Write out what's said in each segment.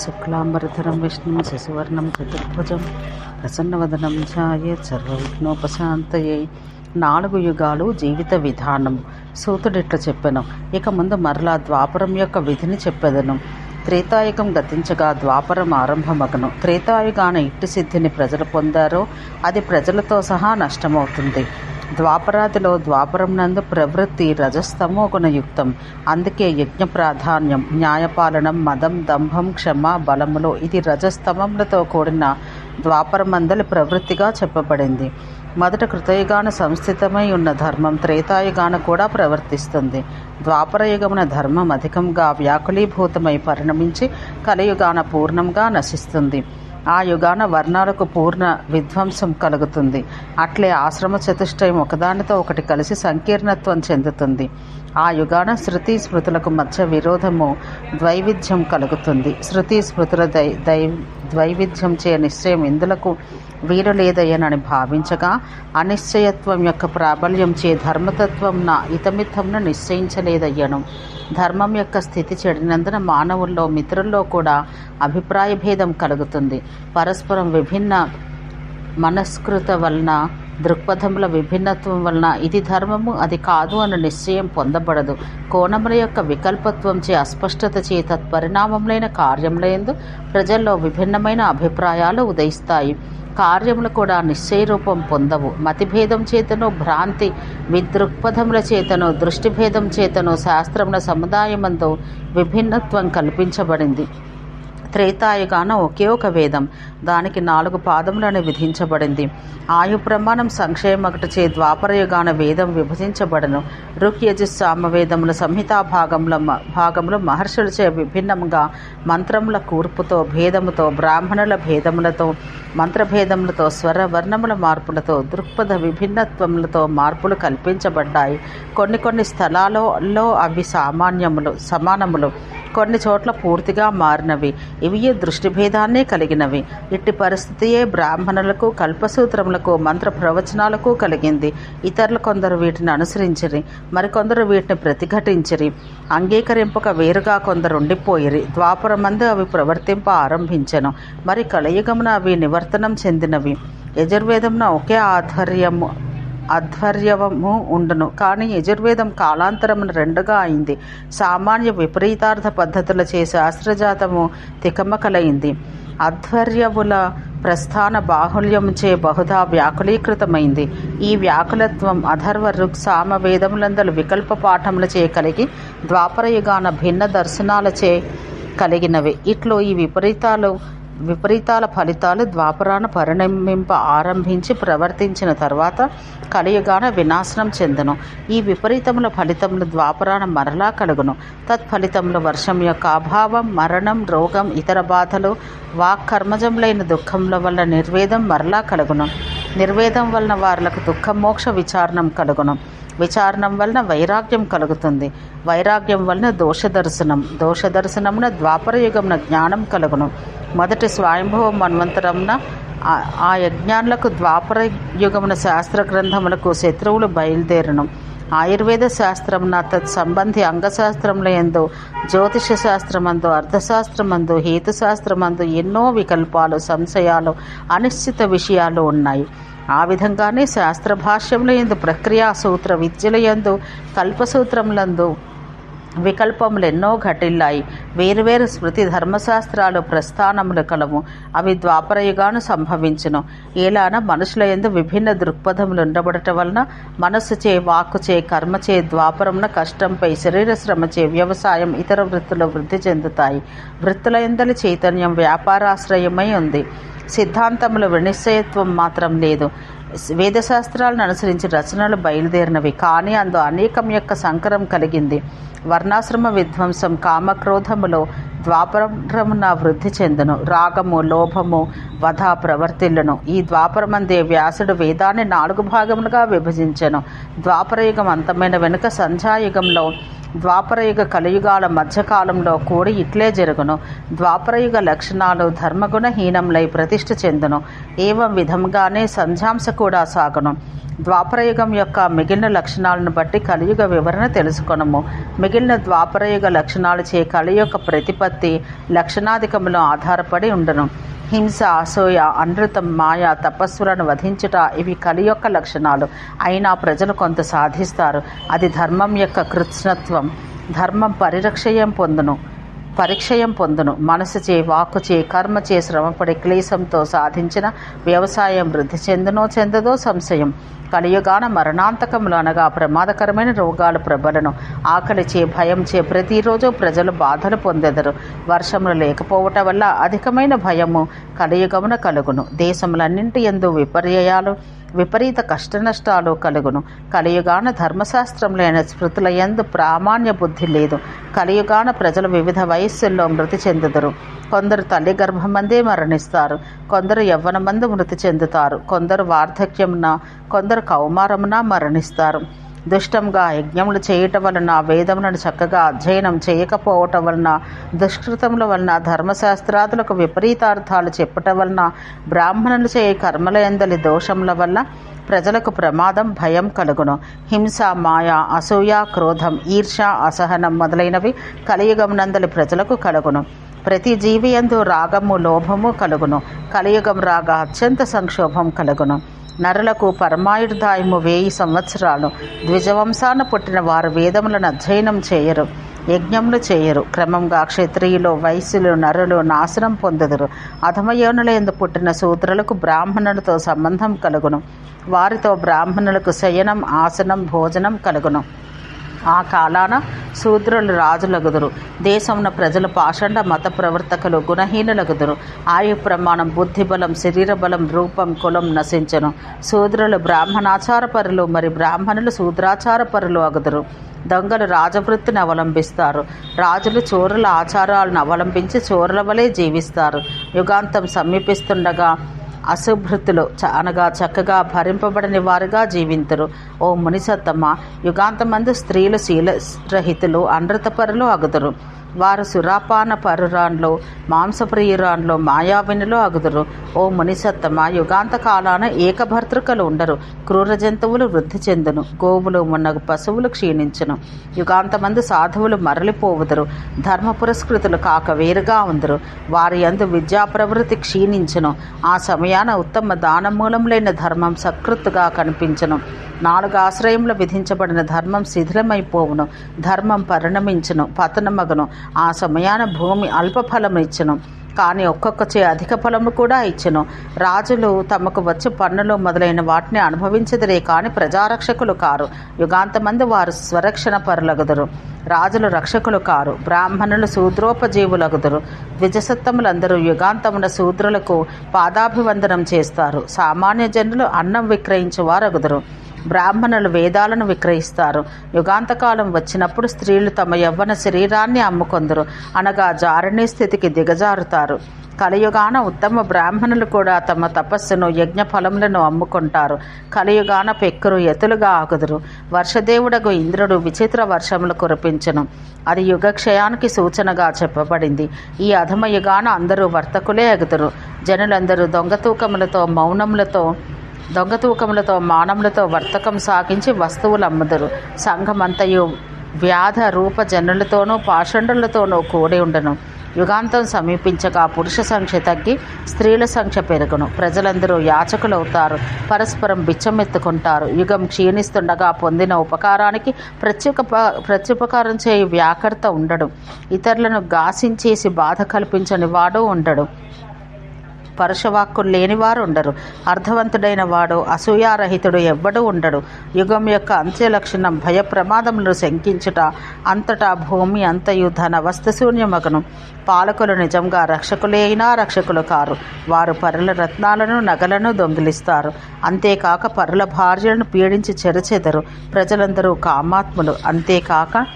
శుక్లాంబరధరం విష్ణుం శశివర్ణం చతుర్భుజం ప్రసన్నవదనం ఛాయేత్ సర్వవిఘ్నోపశాంతయే. 4 యుగాలు జీవిత విధానం. సూతుడిట్లా చెప్పెను. ఇక ముందు మరలా ద్వాపరం యొక్క విధిని చెప్పెదను. త్రేతాయుగం గతించగా ద్వాపరం ఆరంభమగను. త్రేతాయుగాన ఇట్టి సిద్ధిని ప్రజలు పొందారో అది ప్రజలతో సహా నష్టమవుతుంది. ద్వాపరాదిలో ద్వాపరం నందు ప్రవృత్తి రజస్తమో గుణయుక్తం. అందుకే యజ్ఞ ప్రాధాన్యం, న్యాయపాలనం, మదం, దంభం, క్షమ, బలములో ఇది రజస్తమములతో కూడిన ద్వాపరమందలి ప్రవృత్తిగా చెప్పబడింది. మొదట కృతయుగాన సంస్థితమై ఉన్న ధర్మం త్రేతాయుగాన కూడా ప్రవర్తిస్తుంది. ద్వాపరయుగమున ధర్మం అధికంగా వ్యాకులీభూతమై పరిణమించి కలియుగాన పూర్ణంగా నశిస్తుంది. ఆ యుగాన వర్ణాలకు పూర్ణ విధ్వంసం కలుగుతుంది. అట్లే ఆశ్రమ చతుష్టయం ఒకదానితో ఒకటి కలిసి సంకీర్ణత్వం చెందుతుంది. ఆ యుగాన శృతి స్మృతులకు మధ్య విరోధము, ద్వైవిధ్యం కలుగుతుంది. శృతి స్మృతుల ద్వైవిధ్యం చే నిశ్చయం ఇందులకు వీలు లేదయ్యనని భావించగా అనిశ్చయత్వం యొక్క ప్రాబల్యం చే ధర్మతత్వం నా ఇతమిత్తంను నిశ్చయించలేదయ్యను. ధర్మం యొక్క స్థితి చెడినందున మానవుల్లో మిత్రుల్లో కూడా అభిప్రాయ భేదం కలుగుతుంది. పరస్పరం విభిన్న మనస్కృత వలన, దృక్పథముల విభిన్నత్వం వలన ఇది ధర్మము అది కాదు అన్న నిశ్చయం పొందబడదు. కోణముల యొక్క వికల్పత్వం చే అస్పష్టత చే తత్పరిణామములైన కార్యములందు ప్రజల్లో విభిన్నమైన అభిప్రాయాలు ఉదయిస్తాయి. కార్యములు కూడా నిశ్చయ రూపం పొందవు. మతిభేదం చేతను, భ్రాంతి విదృక్పథముల చేతను, దృష్టిభేదం చేతను శాస్త్రముల సముదాయమందు విభిన్నత్వం కల్పించబడింది. త్రేతాయుగాన ఒకే ఒక వేదం, దానికి 4 పాదములను విధించబడింది. ఆయు ప్రమాణం సంక్షయమగట చే ద్వాపరయుగాన వేదం విభజించబడను. ఋక్, యజుస్, సామవేదముల సంహితా భాగములు మహర్షులచే విభిన్నముగా మంత్రముల కూర్పుతో, భేదముతో, బ్రాహ్మణుల భేదములతో, మంత్రభేదములతో, స్వర వర్ణముల మార్పులతో, దృక్పథ విభిన్నత్వములతో మార్పులు కల్పించబడ్డాయి. కొన్ని స్థలాలలో అవి సమానములు, కొన్ని చోట్ల పూర్తిగా మారినవి. ఇవి దృష్టిభేదాన్నే కలిగినవి. ఇట్టి పరిస్థితియే బ్రాహ్మణులకు, కల్పసూత్రములకు, మంత్ర ప్రవచనాలకు కలిగింది. ఇతరులు కొందరు వీటిని అనుసరించిరి, మరికొందరు వీటిని ప్రతిఘటించిరి. అంగీకరింపక వేరుగా కొందరు ఉండిపోయిరి. ద్వాపరమందు అవి ప్రవర్తింప ఆరంభించెను. మరి కలియుగమున అవి నివర్తనం చెందినవి. యజుర్వేదమున ఒకే అధ్వర్యము ఉండును. కానీ యజుర్వేదం కాలాంతరమున 2గా అయింది. సామాన్య విపరీతార్థ పద్ధతులచే శాస్త్రజాతము తికమకలైంది. అధ్వర్యముల ప్రస్థాన బాహుల్యముచే బహుధా వ్యాకులీకృతమైంది. ఈ వ్యాకులత్వం అథర్వ, ఋక్, సామ వేదములందలు వికల్ప పాఠములచే కలిగి ద్వాపరయుగాన భిన్న దర్శనాలచే కలిగినవి. ఇట్లో ఈ విపరీతాల ఫలితాలు ద్వాపరాన పరిణమింప ఆరంభించి ప్రవర్తించిన తర్వాత కలియుగాన వినాశనం చెందును. ఈ విపరీతముల ఫలితములు ద్వాపరాన మరలా కలుగును. తత్ఫలితములు వర్షం యొక్క అభావం, మరణం, రోగం, ఇతర బాధలు, వాక్కర్మజములైన దుఃఖముల వల్ల నిర్వేదం మరలా కలుగును. నిర్వేదం వలన వారులకు దుఃఖం, మోక్ష విచారణం కలుగును. విచారణం వలన వైరాగ్యం కలుగుతుంది. వైరాగ్యం వలన దోషదర్శనమున ద్వాపరయుగమున జ్ఞానం కలుగును. మొదటి స్వయంభవ మన్వంతరమున ఆ యజ్ఞానులకు ద్వాపర యుగమున శాస్త్ర గ్రంథములకు శత్రువులు బయలుదేరును. ఆయుర్వేద శాస్త్రమున తత్సంబంధి అంగశాస్త్రముల యందు, జ్యోతిష శాస్త్రమందు, అర్థశాస్త్రమందు, హేతుశాస్త్రమందు ఎన్నో వికల్పాలు, సంశయాలు, అనిశ్చిత విషయాలు ఉన్నాయి. ఆ విధంగానే శాస్త్ర భాష్యముల యందు, ప్రక్రియా సూత్ర విద్యల యందు, కల్పసూత్రములందు వికల్పములు ఎన్నో ఘటిల్లాయి. వేరువేరు స్మృతి ధర్మశాస్త్రాలు ప్రస్థానములు కలవు. అవి ద్వాపరయుగాను సంభవించును. ఏలాన మనుషుల యందు విభిన్న దృక్పథములు ఉండబడటం వలన మనస్సుచే, వాక్కుచే, కర్మచే ద్వాపరమున కష్టంపై, శరీర శ్రమచే వ్యవసాయం, ఇతర వృత్తులు వృద్ధి చెందుతాయి. వృత్తుల యందలి చైతన్యం వ్యాపారాశ్రయమై ఉంది. సిద్ధాంతముల వినిశ్చయత్వం మాత్రం లేదు. వేదశాస్త్రాలను అనుసరించి రచనలు బయలుదేరినవి, కానీ అందు అనేకం యొక్క సంకరం కలిగింది. వర్ణాశ్రమ విధ్వంసం, కామక్రోధములో ద్వాపరమున వృద్ధి చెందును. రాగము, లోభము, వధ ప్రవర్తిల్లును. ఈ ద్వాపరమందే వ్యాసుడు వేదాన్ని 4 భాగములుగా విభజించెను. ద్వాపరయుగం అంతమైన వెనుక సంధ్యాయుగంలో ద్వాపరయుగ కలియుగాల మధ్యకాలంలో కూడి ఇట్లే జరుగును. ద్వాపరయుగ లక్షణాలు ధర్మగుణహీనంలై ప్రతిష్ఠ చెందును. ఏవం విధంగానే సంధ్యాంస కూడా సాగును. ద్వాపరయుగం యొక్క మిగిలిన లక్షణాలను బట్టి కలియుగ వివరణ తెలుసుకొనము. మిగిలిన ద్వాపరయుగ లక్షణాలు చే కలి యొక్క ప్రతిపత్తి లక్షణాధికములో ఆధారపడి ఉండును. హింస, అసూయ, అనృతం, మాయ, తపస్సులను వధించుట ఇవి కలి యొక్క లక్షణాలు. అయినా ప్రజలు కొంత సాధిస్తారు. అది ధర్మం యొక్క కృత్స్నత్వం. ధర్మం పరిక్షయం పొందును. మనసుచే, వాక్కుచే, కర్మచే శ్రమపడి క్లేశంతో సాధించిన వ్యవసాయం వృద్ధి చెందదో సంశయం. కలియుగాన మరణాంతకములు అనగా ప్రమాదకరమైన రోగాలు ప్రబలను. ఆకలిచే, భయంచే ప్రతిరోజు ప్రజలు బాధలు పొందెదరు. వర్షములు లేకపోవటం వల్ల అధికమైన భయము కలియుగమున కలుగును. దేశములన్నింటి యందు విపరీత కష్టనష్టాలు కలుగును. కలియుగాన ధర్మశాస్త్రములైన స్మృతుల యందు ప్రామాణ్య బుద్ధి లేదు. కలియుగాన ప్రజలు వివిధ వయస్సుల్లో మృతి చెందుదురు. కొందరు తల్లి గర్భమందే మరణిస్తారు. కొందరు యవ్వనమందు మృతి చెందుతారు. కొందరు వార్ధక్యమున, కొందరు కౌమారమున మరణిస్తారు. దుష్టంగా యజ్ఞములు చేయటం వలన, వేదములను చక్కగా అధ్యయనం చేయకపోవటం వలన, దుష్కృతముల వలన, ధర్మశాస్త్రాదులకు విపరీతార్థాలు చెప్పటం వలన, బ్రాహ్మణులు చేయ కర్మల యందలి దోషముల వల్ల ప్రజలకు ప్రమాదం, భయం కలుగును. హింస, మాయ, అసూయ, క్రోధం, ఈర్ష, అసహనం మొదలైనవి కలియుగమునందలి ప్రజలకు కలుగును. ప్రతి జీవి యందు రాగము, లోభము కలుగును. కలియుగం రాగా అత్యంత సంక్షోభం కలుగును. నరులకు పరమాయుర్దాయము 1000 సంవత్సరాలు. ద్విజవంశాన పుట్టిన వారు వేదములను అధ్యయనం చేయరు, యజ్ఞములు చేయరు. క్రమంగా క్షత్రియులు, వైశ్యులు, నరులు నాశనం పొందుదురు. అధమయోనుల యందు పుట్టిన శూద్రులకు బ్రాహ్మణులతో సంబంధం కలుగును. వారితో బ్రాహ్మణులకు శయనం, ఆసనం, భోజనం కలుగును. ఆ కాలాన శూద్రులు రాజులగుదురు. దేశమున ప్రజలు పాషండ మత ప్రవర్తకులు, గుణహీనులగుదురు. ఆయు ప్రమాణం, బుద్ధిబలం, శరీర బలం, రూపం, కులం నశించను. శూద్రులు బ్రాహ్మణాచారపరులు, మరి బ్రాహ్మణులు శూద్రాచారపరులు అగుదురు. దొంగలు రాజవృత్తిని అవలంబిస్తారు. రాజులు చోరుల ఆచారాలను అవలంబించి చోరుల వలె జీవిస్తారు. యుగాంతం సమీపిస్తుండగా అశుభృతులు అనగా చక్కగా భరింపబడని వారుగా జీవింతురు. ఓ మునిసత్తమ, యుగాంతమందు స్త్రీలు శీలరహితులు, అనృతపరులు అగుదురు. వారు సురాపాన పరురాన్లో, మాంసప్రియురాన్లో, మాయావినిలో అగుదురు. ఓ మునిసత్తమ, యుగాంత కాలాన ఏకభర్తృకలు ఉండరు. క్రూర జంతువులు వృద్ధి చెందును. గోవులు మున్నగు పశువులు క్షీణించును. యుగాంతమందు సాధువులు మరలిపోవుదురు. ధర్మ పురస్కృతులు కాక వేరుగా ఉందరు. వారి యందు విద్యా ప్రవృత్తి క్షీణించును. ఆ సమయాన ఉత్తమ దానమూలములైన ధర్మం సకృత్తుగా కనిపించును. 4 ఆశ్రయములు విధించబడిన ధర్మం శిథిలమైపోవును. ధర్మం పరిణమించును, పతనమగును. ఆ సమయాన భూమి అల్ప ఫలము ఇచ్చును, కానీ ఒక్కొక్కచే అధిక ఫలము కూడా ఇచ్చును. రాజులు తమకు వచ్చే పన్నులు మొదలైన వాటిని అనుభవించదురే కానీ ప్రజారక్షకులు కారు. యుగాంతమందు వారు స్వరక్షణ పరులగుదురు. రాజులు రక్షకులు కారు. బ్రాహ్మణులు శూద్రోపజీవులగుదురు. ద్విజసత్తములందరూ యుగాంతమున శూద్రులకు పాదాభివందనం చేస్తారు. సామాన్య జనులు అన్నం విక్రయించువారగుదురు. బ్రాహ్మణులు వేదాలను విక్రయిస్తారు. యుగాంతకాలం వచ్చినప్పుడు స్త్రీలు తమ యవ్వన శరీరాన్ని అమ్ముకొందురు, అనగా జారణీ స్థితికి దిగజారుతారు. కలియుగాన ఉత్తమ బ్రాహ్మణులు కూడా తమ తపస్సును, యజ్ఞ ఫలములను అమ్ముకుంటారు. కలియుగాన పెక్కురు ఎతులుగా ఆగుదురు. వర్షదేవుడగు ఇంద్రుడు విచిత్ర వర్షములు కురిపించును. అది యుగక్షయానికి సూచనగా చెప్పబడింది. ఈ అధమ యుగాన అందరూ వర్తకులే అగుదురు. జనులందరూ దొంగతూకములతో మానములతో వర్తకం సాగించి వస్తువులు అమ్ముదురు. సంఘమంతయు వ్యాధ రూప జనులతోనూ పాషండులతోనూ కూడి ఉండను. యుగాంతం సమీపించగా పురుష సంఖ్య తగ్గి స్త్రీల సంఖ్య పెరుగును. ప్రజలందరూ యాచకులవుతారు, పరస్పరం బిచ్చమెత్తుకుంటారు. యుగం క్షీణిస్తుండగా పొందిన ఉపకారానికి ప్రత్యుపకారం చేయి వ్యాకర్త ఉండడు. ఇతరులను గాసించేసి బాధ కల్పించని వాడు ఉండడు. పరుషవాక్కులు లేనివారు ఉండరు. అర్థవంతుడైన వాడు, అసూయారహితుడు ఎవ్వడూ ఉండడు. యుగం యొక్క అంత్య లక్షణం భయ ప్రమాదములను శంకించుట. అంతటా భూమి అంతయు ధన వస్తుశూన్యమగును. పాలకులు నిజంగా రక్షకులే అయినా రక్షకులు కారు. వారు పరుల రత్నాలను, నగలను దొంగిలిస్తారు. అంతేకాక పరుల భార్యలను పీడించి చెరచెదరు. ప్రజలందరూ కామాత్ములు. అంతేకాక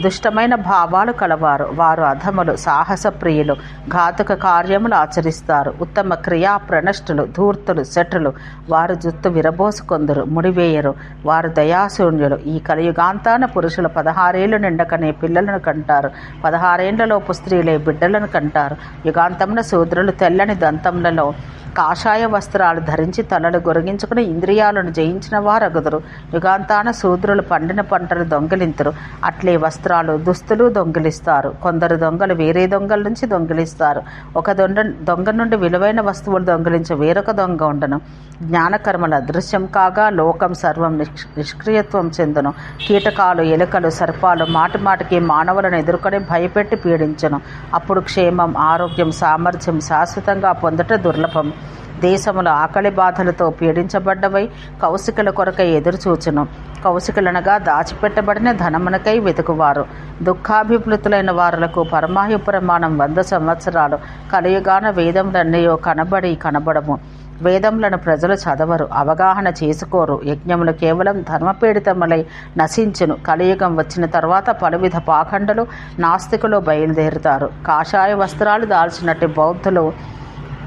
దుష్టమైన భావాలు కలవారు. వారు అధములు, సాహస ప్రియులు, ఘాతుక కార్యములు ఆచరిస్తారు. ఉత్తమ క్రియా ప్రణష్టులు, ధూర్తులు, శఠులు. వారు జుత్తు విరబోసుకొందరు, ముడివేయరు. వారు దయాశూన్యులు. ఈ కలియుగాంతాన పురుషులు 16 ఏళ్లు నిండకనే పిల్లలను కంటారు. 16 ఏండ్లలోపు స్త్రీలే బిడ్డలను కంటారు. యుగాంతమున శూద్రులు తెల్లని దంతములలో కాషాయ వస్త్రాలు ధరించి తలలు గొరిగించుకుని ఇంద్రియాలను జయించిన వారగుదురు. యుగాంతాన శూద్రులు పండిన పంటలు దొంగిలింతురు. అట్లే వస్త్రాలు, దుస్తులు దొంగిలిస్తారు. కొందరు దొంగలు వేరే దొంగల నుంచి దొంగిలిస్తారు. ఒక దొంగ నుండి విలువైన వస్తువులు దొంగిలించి వేరొక దొంగ ఉండను. జ్ఞానకర్మలు అదృశ్యం కాగా లోకం సర్వం నిష్క్రియత్వం చెందును. కీటకాలు, ఎలుకలు, సర్పాలు మాటిమాటికి మానవులను ఎదుర్కొని భయపెట్టి పీడించను. అప్పుడు క్షేమం, ఆరోగ్యం, సామర్థ్యం శాశ్వతంగా పొందట దుర్లభం. దేశములు ఆకలి బాధలతో పీడించబడ్డవై కౌశికుల కొరకై ఎదురుచూచును. కౌశికులనగా దాచిపెట్టబడిన ధనమునకై వెతుకువారు. దుఃఖాభిప్లుతులైన వారులకు పరమాయు ప్రమాణం 100 సంవత్సరాలు. కలియుగాన వేదములన్నయో కనబడము. వేదములను ప్రజలు చదవరు, అవగాహన చేసుకోరు. యజ్ఞములు కేవలం ధర్మపీడితములై నశించును. కలియుగం వచ్చిన తర్వాత పలువిధ పాఖండులు, నాస్తికులు బయలుదేరుతారు. కాషాయ వస్త్రాలు దాల్చినట్టు బౌద్ధులు,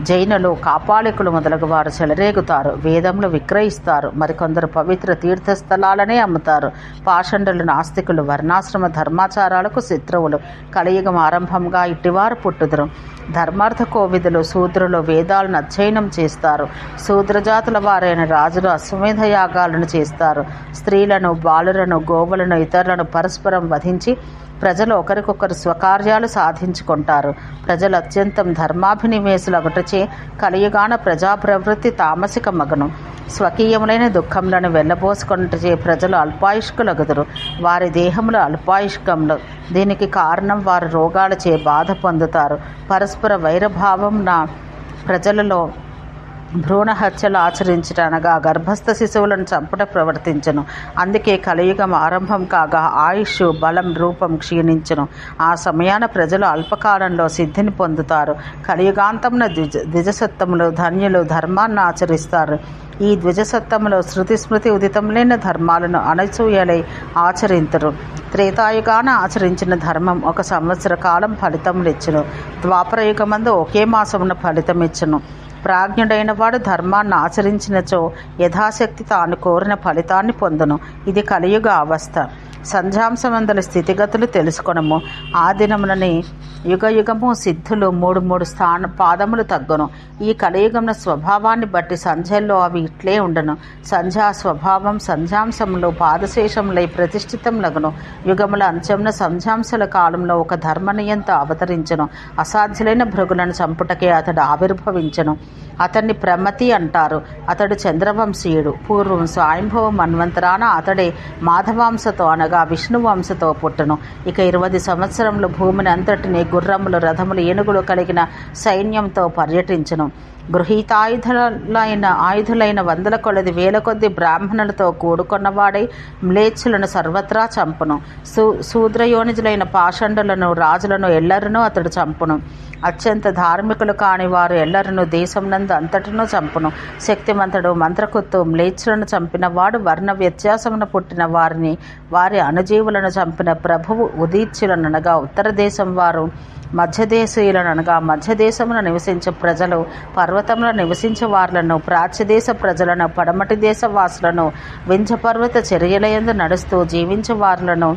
జైనులు, కాపాలికులు మొదలగు వారు చెలరేగుతారు. వేదములు విక్రయిస్తారు. మరికొందరు పవిత్ర తీర్థస్థలాలనే అమ్ముతారు. పాషండులు, నాస్తికులు వర్ణాశ్రమ ధర్మాచారాలకు శత్రువులు. కలియుగం ఆరంభంగా ఇట్టివారు పుట్టుదురు. ధర్మార్థ కోవిదులు, శూద్రులు వేదాలను అధ్యయనం చేస్తారు. శూద్రజాతుల వారైన రాజులు అశ్వమేధ యాగాలను చేస్తారు. స్త్రీలను, బాలులను, గోవులను, ఇతరులను పరస్పరం వధించి ప్రజలు ఒకరికొకరు స్వకార్యాలు సాధించుకుంటారు. ప్రజలు అత్యంతం ధర్మాభినివేశులగుటచే కలియుగాన ప్రజా ప్రవృత్తి తామసిక మగను. స్వకీయములైన దుఃఖములను వెళ్ళబోసుకొనుటచే ప్రజలు అల్పాయుష్కులగుదురు. వారి దేహములు అల్పాయుష్కములు. దీనికి కారణం వారు రోగాలచే బాధ పొందుతారు. పరస్పర వైరభావం నా ప్రజలలో భ్రూణ హత్యలు ఆచరించుట అనగా గర్భస్థ శిశువులను చంపుట ప్రవర్తించను. అందుకే కలియుగం ఆరంభం కాగా ఆయుష్, బలం, రూపం క్షీణించును. ఆ సమయాన ప్రజలు అల్పకాలంలో సిద్ధిని పొందుతారు. కలియుగాంతమున ద్విజసత్తములు, ధన్యులు ధర్మాన్ని ఆచరిస్తారు. ఈ ద్విజసత్తములో శృతి స్మృతి ఉదితములైన ధర్మాలను అనసూయలై ఆచరింతురు. త్రేతాయుగాన ఆచరించిన ధర్మం 1 సంవత్సర కాలం ఫలితములిచ్చును. ద్వాపరయుగమందు ఒకే మాసమున ఫలితమిచ్చును. ప్రాజ్ఞుడైన వాడు ధర్మాన్ని ఆచరించినచో యథాశక్తి తాను కోరిన ఫలితాన్ని పొందును. ఇది కలియుగ అవస్థ. సంధ్యాంశమందల స్థితిగతులు తెలుసుకొనము. ఆ దినములని యుగయుగము సిద్ధులు 3 పాదములు తగ్గును. ఈ కలియుగమున స్వభావాన్ని బట్టి సంధ్యల్లో అవి ఇట్లే ఉండను. సంధ్యా స్వభావం సంధ్యాంశములు పాదశేషములై ప్రతిష్ఠితములగును. యుగముల అంత్యమున సంధ్యాంశల కాలంలో ఒక ధర్మనియంత అవతరించను. అసాధ్యులైన భృగులను చంపుటకే అతడు ఆవిర్భవించను. అతన్ని ప్రమతి అంటారు. అతడు చంద్రవంశీయుడు. పూర్వం స్వయంభవ మన్వంతరాన అతడే మాధవాంశతో అనగా విష్ణువంశతో పుట్టును. ఇక 20 సంవత్సరములు భూమిని అంతటిని గుర్రములు, రథములు, ఏనుగులు కలిగిన సైన్యంతో పర్యటించును. ఆయుధులైన 100 కొలది 1000 కొద్ది బ్రాహ్మణులతో కూడుకొన్నవాడై మ్లేచ్ఛులను సర్వత్రా చంపును. శూద్రయోనిజులైన పాషండులను, రాజులను ఎల్లరునూ అతడు చంపును. అత్యంత ధార్మికులు కాని వారు ఎల్లరునూ దేశమునందు అంతటను చంపును. శక్తిమంతుడు మంత్రకుత్తు మ్లేచ్ఛులను చంపిన వాడు, వర్ణ వ్యత్యాసమున పుట్టిన వారిని, వారి అణుజీవులను చంపిన ప్రభువు ఉదీచ్యులనగా ఉత్తర దేశం వారు, మధ్యదేశీయులనగా మధ్యదేశమున నివసించే ప్రజలు, పర్వతముల నివసించే వారులను, ప్రాచ్యదేశ ప్రజలను, పడమటి దేశ వాసులను, వింధ్యపర్వత చర్యలయందు నడుస్తూ జీవించే వారులను,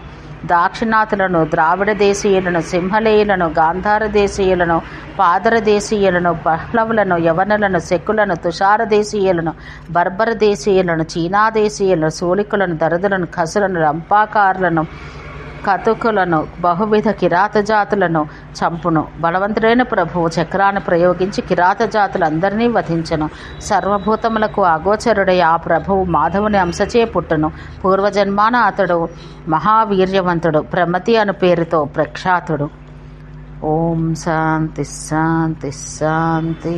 దాక్షిణాతులను, ద్రావిడ దేశీయులను, సింహలేయులను, గాంధార దేశీయులను, పాదర దేశీయులను, పహ్లవులను, యవనులను, శకులను, తుషార దేశీయులను, బర్బర దేశీయులను, చీనా దేశీయులను, సూలికులను, దరదులను, ఖసులను, రంపాకారులను, కతుకులను, బహువిధ కిరాత జాతులను చంపును. బలవంతుడైన ప్రభువు చక్రాన్ని ప్రయోగించి కిరాత జాతులందరినీ వధించను. సర్వభూతములకు అగోచరుడై ఆ ప్రభువు మాధవుని అంశచే పుట్టును. పూర్వజన్మాన అతడు మహావీర్యవంతుడు, ప్రమతి అను పేరుతో ప్రఖ్యాతుడు. ఓం శాంతి శాంతి శాంతి.